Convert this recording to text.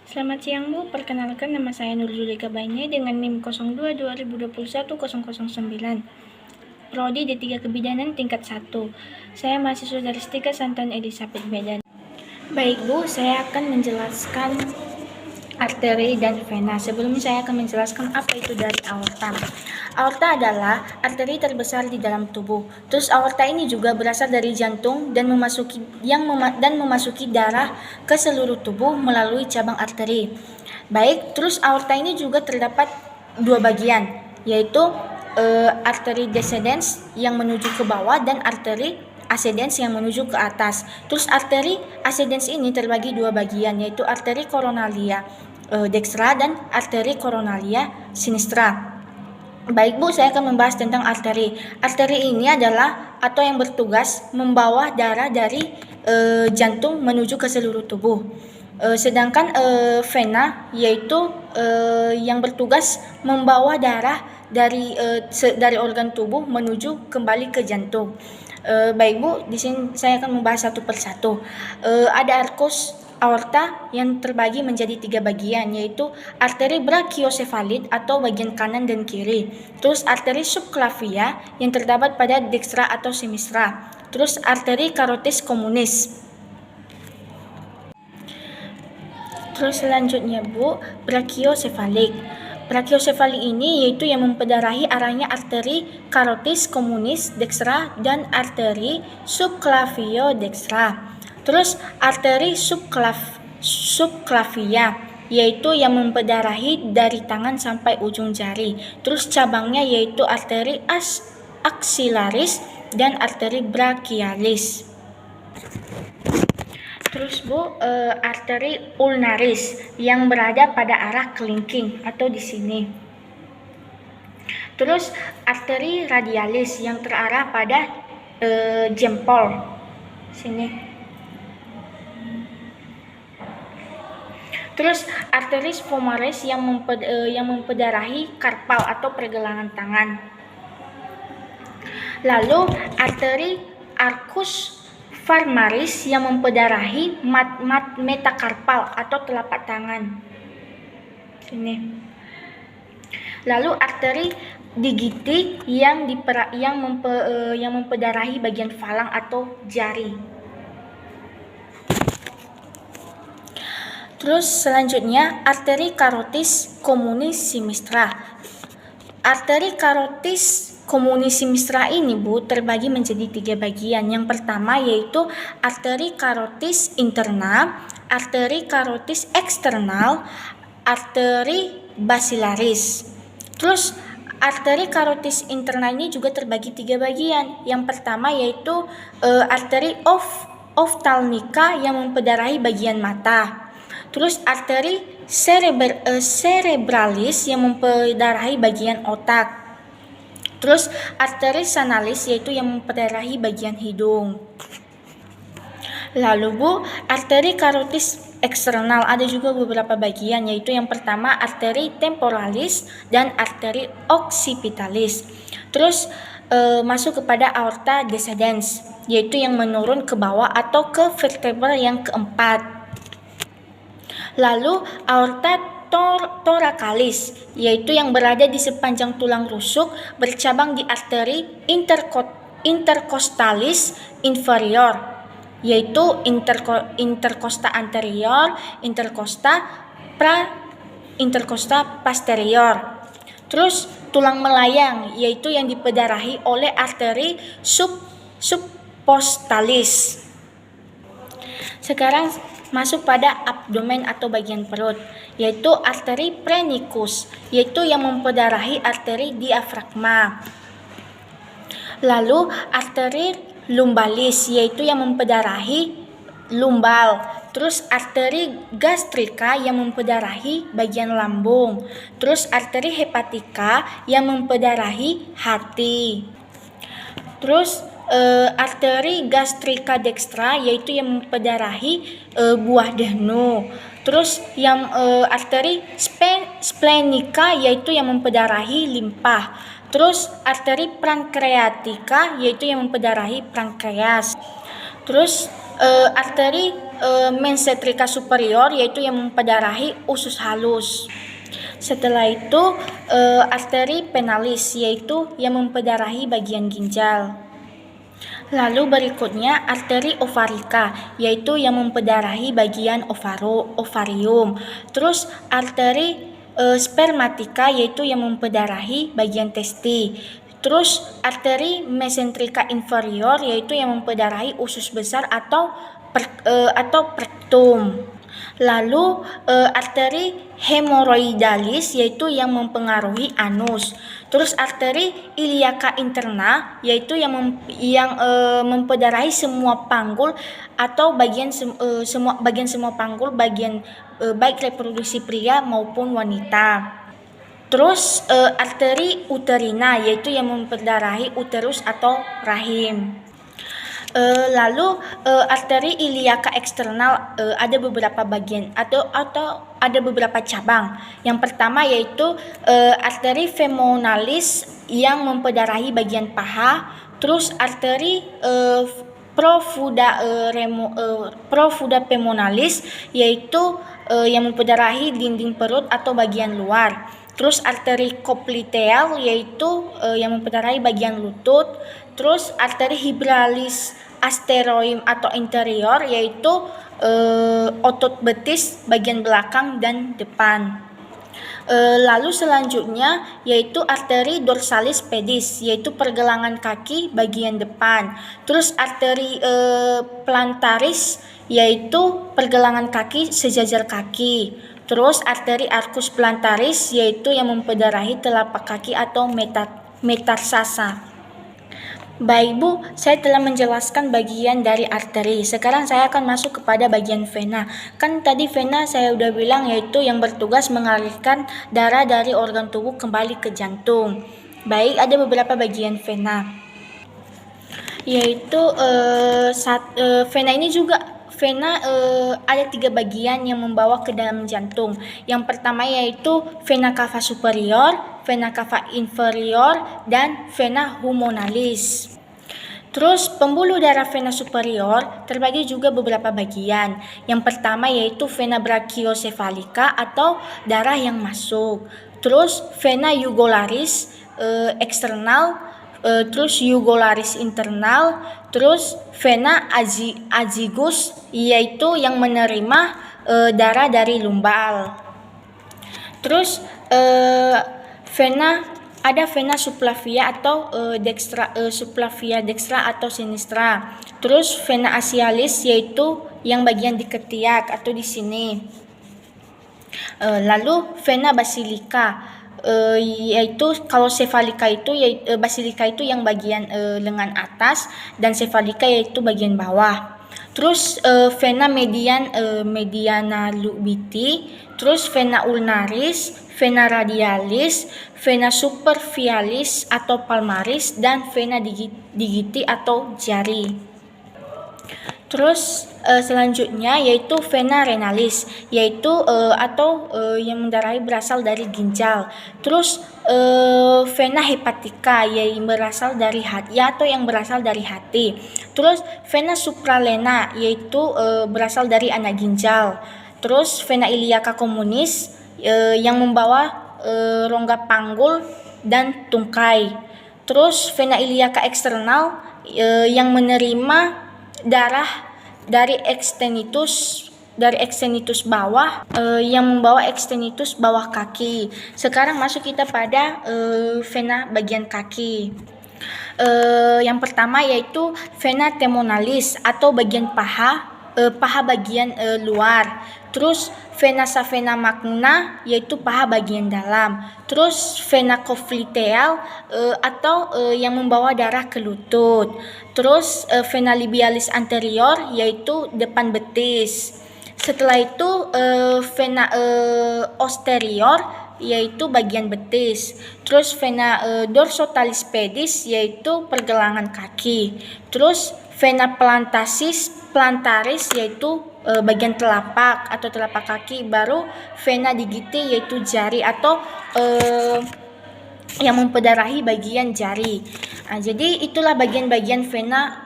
Selamat siang Bu, perkenalkan nama saya Nur Zulika Bainai dengan NIM 02-2021-009. Prodi D3 Kebidanan tingkat 1. Saya mahasiswa dari Stika Santan Elizabeth Medan. Baik Bu, saya akan menjelaskan arteri dan vena. Sebelumnya saya akan menjelaskan apa itu dari aorta. Aorta adalah arteri terbesar di dalam tubuh. Terus aorta ini juga berasal dari jantung dan memasuki darah ke seluruh tubuh melalui cabang arteri. Baik, terus aorta ini juga terdapat dua bagian, yaitu arteri descendens yang menuju ke bawah dan arteri ascendens yang menuju ke atas. Terus arteri ascendens ini terbagi dua bagian, yaitu arteri coronalia dextra dan arteri coronalia sinistra. Baik Bu, saya akan membahas tentang arteri. Arteri ini adalah atau yang bertugas membawa darah dari jantung menuju ke seluruh tubuh. Sedangkan vena yaitu yang bertugas membawa darah dari organ tubuh menuju kembali ke jantung. Baik Bu, di sini saya akan membahas satu persatu. Ada arkus aorta yang terbagi menjadi 3 bagian, yaitu arteri brachiocephalit atau bagian kanan dan kiri, terus arteri subclavia yang terdapat pada dextra atau sinistra, terus arteri carotis communis. Terus selanjutnya Bu, brachiocephalic. Brachiocephalic ini yaitu yang memperdarahi arahnya arteri carotis communis dextra dan arteri subclavio dextra. Terus arteri subclavia yaitu yang memperdarahi dari tangan sampai ujung jari. Terus cabangnya yaitu arteri axillaris dan arteri brachialis. Terus Bu, arteri ulnaris yang berada pada arah kelingking atau di sini. Terus arteri radialis yang terarah pada jempol sini. Terus arteri sphomores yang memperdarahi karpal atau pergelangan tangan. Lalu arteri arcus farmaris yang memperdarahi metakarpal atau telapak tangan. Sini. Lalu arteri digiti yang memperdarahi bagian falang atau jari. Terus selanjutnya arteri carotis communis sinistra. Arteri carotis communis sinistra ini Bu terbagi menjadi 3 bagian. Yang pertama yaitu arteri carotis interna, arteri carotis eksternal, arteri basilaris. Terus arteri carotis interna ini juga terbagi 3 bagian. Yang pertama yaitu arteri ophthalmica yang memperdarahi bagian mata. Terus arteri cerebralis yang memperdarahi bagian otak. Terus arteri sanalis yaitu yang memperdarahi bagian hidung. Lalu Bu, arteri carotis eksternal ada juga beberapa bagian, yaitu yang pertama arteri temporalis dan arteri occipitalis. Terus masuk kepada aorta descendens, yaitu yang menurun ke bawah atau ke vertebra yang keempat. Lalu aorta thoracalis yaitu yang berada di sepanjang tulang rusuk, bercabang di arteri intercostalis inferior, yaitu intercosta anterior, intercosta posterior. Terus tulang melayang yaitu yang diperdarahi oleh arteri subpostalis. Sekarang masuk pada abdomen atau bagian perut, yaitu arteri phrenicus, yaitu yang memperdarahi arteri diafragma. Lalu arteri lumbalis, yaitu yang memperdarahi lumbal. Terus arteri gastrika yang memperdarahi bagian lambung. Terus arteri hepatika yang memperdarahi hati. Terus arteri gastrika dextra yaitu yang memperdarahi buah dahnu. Terus yang arteri splenica yaitu yang memperdarahi limpa. Terus arteri pankreatika yaitu yang memperdarahi pankreas. Terus arteri mensetrika superior, yaitu yang memperdarahi usus halus. Setelah itu arteri penalis, yaitu yang memperdarahi bagian ginjal. Lalu berikutnya arteri ovarika, yaitu yang memperdarahi bagian ovarium. Terus arteri spermatika, yaitu yang memperdarahi bagian testi. Terus arteri mesentrika inferior, yaitu yang memperdarahi usus besar atau rektum. Lalu arteri hemoroidalis, yaitu yang mempengaruhi anus. Terus arteri iliaka interna, yaitu yang memperdarahi semua panggul atau semua panggul baik reproduksi pria maupun wanita. Terus arteri uterina, yaitu yang memperdarahi uterus atau rahim. Lalu arteri iliaka eksternal ada beberapa bagian atau ada beberapa cabang. Yang pertama yaitu arteri femonalis yang memperdarahi bagian paha. Terus arteri profuda femonalis, yaitu yang memperdarahi dinding perut atau bagian luar. Terus arteri copliteal, yaitu yang memperdarahi bagian lutut. Terus arteri hibralis asteroid atau interior, yaitu otot betis bagian belakang dan depan. Lalu selanjutnya yaitu arteri dorsalis pedis, yaitu pergelangan kaki bagian depan. Terus arteri plantaris, yaitu pergelangan kaki sejajar kaki. Terus arteri arcus plantaris, yaitu yang memperdarahi telapak kaki atau metatarsa. Baik Bu, saya telah menjelaskan bagian dari arteri. Sekarang saya akan masuk kepada bagian vena. Kan tadi vena saya udah bilang yaitu yang bertugas mengalirkan darah dari organ tubuh kembali ke jantung. Baik, ada beberapa bagian vena. Yaitu vena ini juga ada 3 bagian yang membawa ke dalam jantung. Yang pertama yaitu vena cava superior, vena cava inferior, dan vena pulmonalis. Terus pembuluh darah vena superior terbagi juga beberapa bagian. Yang pertama yaitu vena brachiocefalica atau darah yang masuk. Terus vena jugularis eksternal, terus jugularis internal, terus vena azigus, yaitu yang menerima darah dari lumbal. Terus ada vena subflavia atau subflavia dextra atau sinistra. Terus vena axialis, yaitu yang bagian di ketiak atau di sini. Lalu vena basilica, yaitu kalau cephalika itu basilika itu yang bagian lengan atas, dan cephalika yaitu bagian bawah. Terus vena mediana lubiti, terus vena ulnaris, vena radialis, vena superficialis atau palmaris, dan vena digiti atau jari. Terus selanjutnya yaitu vena renalis, yaitu yang mendarahi berasal dari ginjal. Terus vena hepatika, yang berasal dari hati atau yang berasal dari hati. Terus vena supralena, yaitu berasal dari anak ginjal. Terus vena iliaca communis yang membawa rongga panggul dan tungkai. Terus vena iliaca eksternal yang menerima darah dari extensorius bawah, yang membawa extensorius bawah kaki. Sekarang masuk kita pada vena bagian kaki. Yang pertama yaitu vena temonalis atau bagian paha bagian luar. Terus vena savena magna, yaitu paha bagian dalam. Terus vena confluteal atau yang membawa darah ke lutut. Terus vena labialis anterior, yaitu depan betis. Setelah itu vena posterior, yaitu bagian betis. Terus vena dorsotalis pedis, yaitu pergelangan kaki. Terus vena plantaris, yaitu bagian telapak atau telapak kaki. Baru vena digiti, yaitu jari atau yang memperdarahi bagian jari. Nah, jadi itulah bagian-bagian vena